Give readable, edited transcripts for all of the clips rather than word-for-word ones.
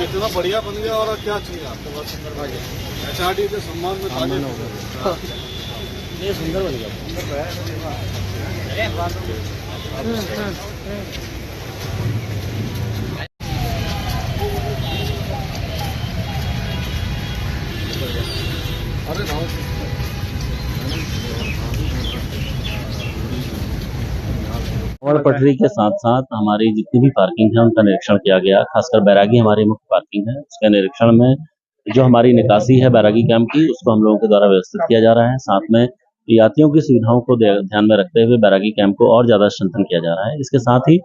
इतना बढ़िया बन गया और क्या चाहिए आपको? बहुत सुंदर बन गया। HRD के सम्मान में तालीम हो गया। ये सुंदर बन गया। अरे कांवड़ पटरी के साथ साथ हमारी जितनी भी पार्किंग है उनका निरीक्षण किया गया। खासकर बैरागी हमारी मुख्य पार्किंग है, उसके निरीक्षण में जो हमारी निकासी है बैरागी कैंप की, उसको हम लोगों के द्वारा व्यवस्थित किया जा रहा है। साथ में यात्रियों की सुविधाओं को ध्यान में रखते हुए बैरागी कैंप को और ज्यादा स्ट्रेंथन किया जा रहा है। इसके साथ ही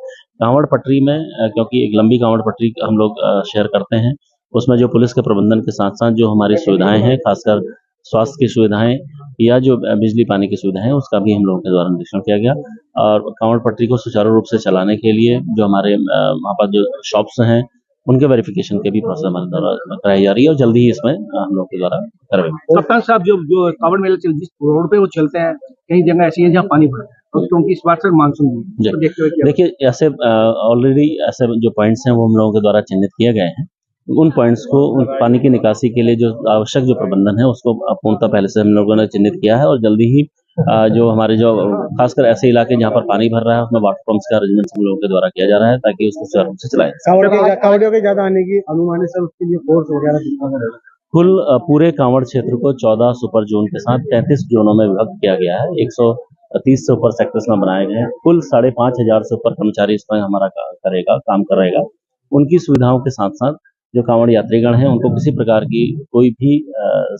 कांवड़ पटरी में क्योंकि एक लंबी कांवड़ पटरी हम लोग शेयर करते हैं, उसमें जो पुलिस के प्रबंधन के साथ साथ जो हमारी सुविधाएं हैं, खासकर स्वास्थ्य की सुविधाएं या जो बिजली पानी की सुविधाएं हैं, उसका भी हम लोगों के द्वारा निरीक्षण किया गया। और कांवड़ पटरी को सुचारू रूप से चलाने के लिए जो हमारे वहाँ पर जो शॉप्स हैं उनके वेरिफिकेशन के भी प्रोसेस हमारे द्वारा कराई जा रही है और जल्दी ही इसमें हम लोग के द्वारा करवाएंगे। कप्तान साहब, जो कांवड़ मेला जिस रोड पे वो चलते हैं, कई जगह ऐसी है जहाँ पानी भरा है, क्योंकि इस बार सर मानसून तो देखिए ऐसे ऑलरेडी ऐसे जो पॉइंट्स हैं वो हम लोगों के द्वारा चिन्हित किए गए हैं। उन पॉइंट्स को उन पानी की निकासी के लिए जो आवश्यक जो प्रबंधन है उसको पूर्णतः पहले से हम लोगों ने चिन्हित किया है और जल्दी ही जो हमारे जो खासकर ऐसे इलाके जहाँ पर पानी भर रहा है उसमें वाटर पंप्स का अरेंजमेंट हम लोगों के द्वारा किया जा रहा है ताकि उसको सुचारू रूप से चलाया। कांवड़ियों के ज्यादा आने की अनुमानित सर उसके लिए फोर्स वगैरह कुल पूरे कांवड़ क्षेत्र को 14 सुपर जोन के साथ 33 जोनों में विभक्त किया गया है। 130 से ऊपर सेक्टर्स में बनाए गए हैं। कुल 5,500 से ऊपर कर्मचारी इसमें हमारा काम करेगा। उनकी सुविधाओं के साथ साथ जो कांवड़ यात्रीगण हैं उनको किसी प्रकार की कोई भी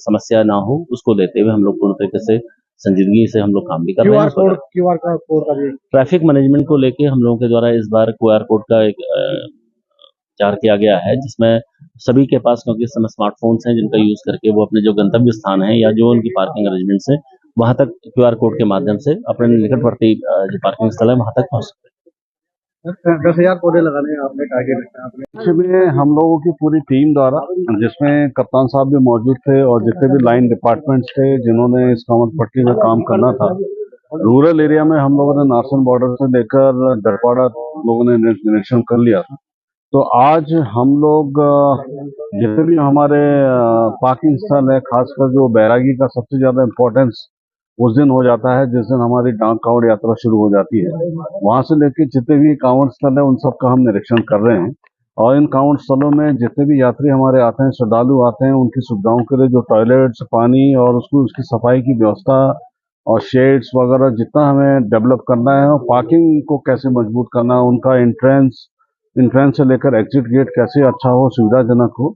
समस्या ना हो उसको लेते हुए हम लोग पूर्ण तरीके से संजीदगी से हम लोग काम भी कर रहे हैं। QR कोड का भी ट्रैफिक मैनेजमेंट को लेके हम लोगों के द्वारा इस बार QR कोड का एक विचार किया गया है, जिसमें सभी के पास क्योंकि इस समय स्मार्टफोन्स हैं जिनका यूज करके वो अपने जो गंतव्य स्थान है या जो उनकी पार्किंग अरेंजमेंट्स है वहां तक QR कोड के माध्यम से अपने निकटवर्ती जो पार्किंग स्थल है वहां तक पहुंच सकते हैं। 10,000 पौधे लगाने आपने टारगेट रखा है। में हम लोगों की पूरी टीम द्वारा, जिसमें कप्तान साहब भी मौजूद थे और जितने भी लाइन डिपार्टमेंट्स थे जिन्होंने इस कांवड़ पट्टी में काम करना था। रूरल एरिया में हम लोगों ने नारसन बॉर्डर से लेकर डरपाड़ा लोगों ने निरीक्षण कर लिया था। तो आज हम लोग जितने भी हमारे पार्किंग स्थल है, खासकर जो बैरागी का सबसे ज्यादा इम्पोर्टेंस उस दिन हो जाता है जिस दिन हमारी डाक कांवड़ यात्रा शुरू हो जाती है। वहां से लेकर जितने भी कांवड़ स्थल है उन सब का हम निरीक्षण कर रहे हैं और इन कांवड़ स्थलों में जितने भी यात्री हमारे आते हैं, श्रद्धालु आते हैं, उनकी सुविधाओं के लिए जो टॉयलेट्स, पानी और उसकी सफाई की व्यवस्था और शेड्स वगैरह जितना हमें डेवलप करना है और पार्किंग को कैसे मजबूत करना है, उनका एंट्रेंस से लेकर एग्जिट गेट कैसे अच्छा हो, सुविधाजनक हो,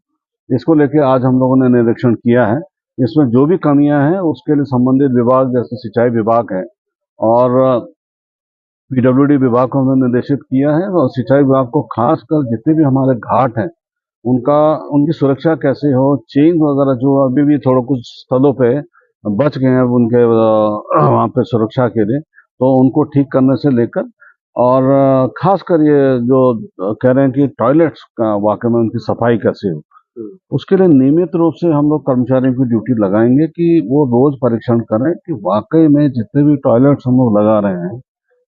इसको लेकर आज हम लोगों ने निरीक्षण किया है। इसमें जो भी कमियां हैं उसके लिए संबंधित विभाग जैसे सिंचाई विभाग है और PWD विभाग को हमने निर्देशित किया है और सिंचाई विभाग को खासकर जितने भी हमारे घाट हैं उनकी सुरक्षा कैसे हो, चेंज वगैरह जो अभी भी थोड़ा कुछ स्थलों पे बच गए हैं उनके वहाँ पे सुरक्षा के लिए, तो उनको ठीक करने से लेकर और खासकर ये जो कह रहे हैं कि टॉयलेट्स का वाकई में उनकी सफाई कैसे हो, उसके लिए नियमित रूप से हम लोग कर्मचारियों की ड्यूटी लगाएंगे कि वो रोज परीक्षण करें कि वाकई में जितने भी टॉयलेट्स हम लोग लगा रहे हैं,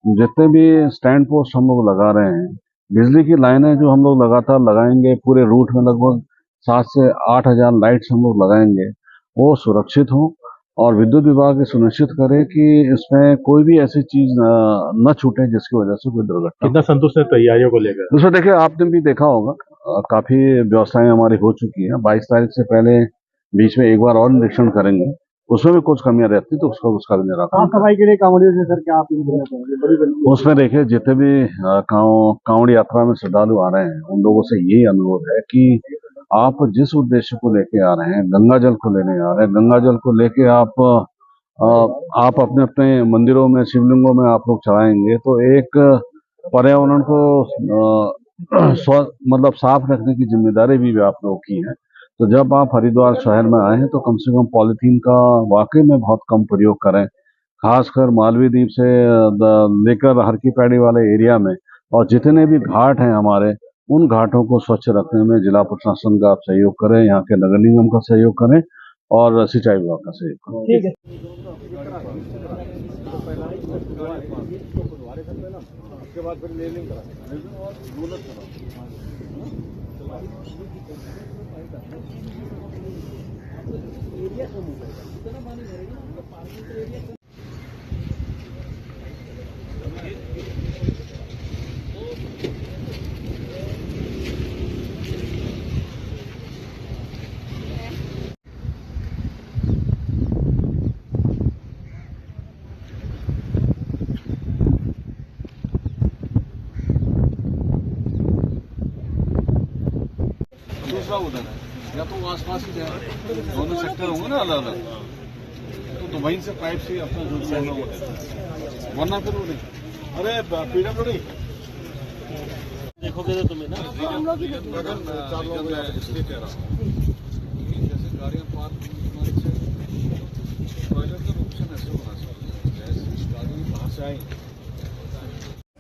जितने भी स्टैंड पोस्ट हम लोग लगा रहे हैं, बिजली की लाइनें जो हम लोग लगातार लगाएंगे, पूरे रूट में लगभग 7 से 8,000 लाइट्स हम लोग लगाएंगे, वो सुरक्षित हों और विद्युत विभाग सुनिश्चित करे कि इसमें कोई भी ऐसी चीज न छूटे जिसकी वजह से कोई दुर्घटना। कितना संतुष्ट है तैयारियों को लेकर? दूसरा देखिए, आपने भी देखा होगा काफी व्यवस्थाएं हमारी हो चुकी हैं। 22 तारीख से पहले बीच में एक बार और निरीक्षण करेंगे, उसमें भी कुछ कमियां रहती तो उसका भी निराकरण। सफाई के लिए कांवड़ियों से सर क्या आप उसमें देखिए जितने भी कांवड़ यात्रा में श्रद्धालु आ रहे हैं उन लोगों से यही अनुरोध है कि आप जिस उद्देश्य को लेके आ रहे हैं, गंगा जल को लेने आ रहे हैं, गंगा जल को लेके आप अपने अपने मंदिरों में, शिवलिंगों में आप लोग चढ़ाएंगे तो एक पर्यावरण को मतलब साफ रखने की जिम्मेदारी भी आप लोगों की है। तो जब आप हरिद्वार शहर में आए हैं तो कम से कम पॉलीथीन का वाकई में बहुत कम प्रयोग करें, खासकर मालवी द्वीप से लेकर हर की पैड़ी वाले एरिया में, और जितने भी घाट हैं हमारे उन घाटों को स्वच्छ रखने में जिला प्रशासन का आप सहयोग करें, यहाँ के नगर निगम का सहयोग करें और सिंचाई विभाग का सहयोग। ठीक है। दूसरा उधर है, या तो आसपास ही जाए, दोनों सेक्टर होंगे ना अलग अलग, तो वहीं से पाइप से अपना जो वरना फिर वो नहीं। अरे PWD देखोगे तो तुम्हें ना इसलिए कह रहा हूँ जैसे गाड़ियाँ पार्क टॉयलेट का ऑप्शन ऐसे होना चाहिए, जैसे गाड़ी बाहर से आई।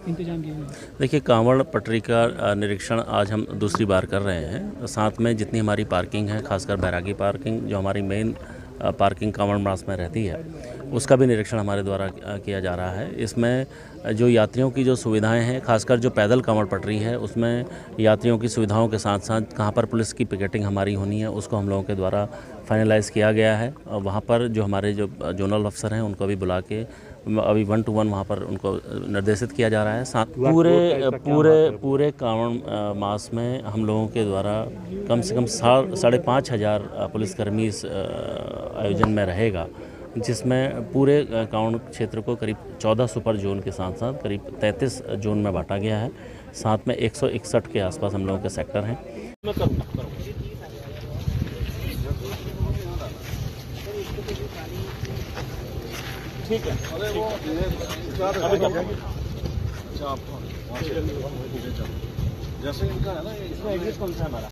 इंतजाम किए हुए हैं। देखिए, कांवड़ पटरी का निरीक्षण आज हम दूसरी बार कर रहे हैं। साथ में जितनी हमारी पार्किंग है, खासकर बैरागी पार्किंग जो हमारी मेन पार्किंग कांवड़ मास में रहती है, उसका भी निरीक्षण हमारे द्वारा किया जा रहा है। इसमें जो यात्रियों की जो सुविधाएं हैं, खासकर जो पैदल कांवड़ पटरी है, उसमें यात्रियों की सुविधाओं के साथ साथ कहाँ पर पुलिस की पिकेटिंग हमारी होनी है, उसको हम लोगों के द्वारा फाइनलाइज़ किया गया है। और वहाँ पर जो हमारे जो जोनल अफसर हैं उनको भी बुला के अभी 1 to 1 वहाँ पर उनको निर्देशित किया जा रहा है। साथ पूरे कांवड़ मास में हम लोगों के द्वारा कम से कम 5,500 पुलिसकर्मी इस आयोजन में रहेगा, जिसमें पूरे कांवड़ क्षेत्र को करीब 14 सुपर जोन के साथ साथ करीब 33 जोन में बांटा गया है। साथ में 161 के आसपास हम लोगों के सेक्टर हैं। ठीक है। अरे वो अच्छा आप जैसे इनका है ना, इसमें एग्जिट कौन सा है हमारा?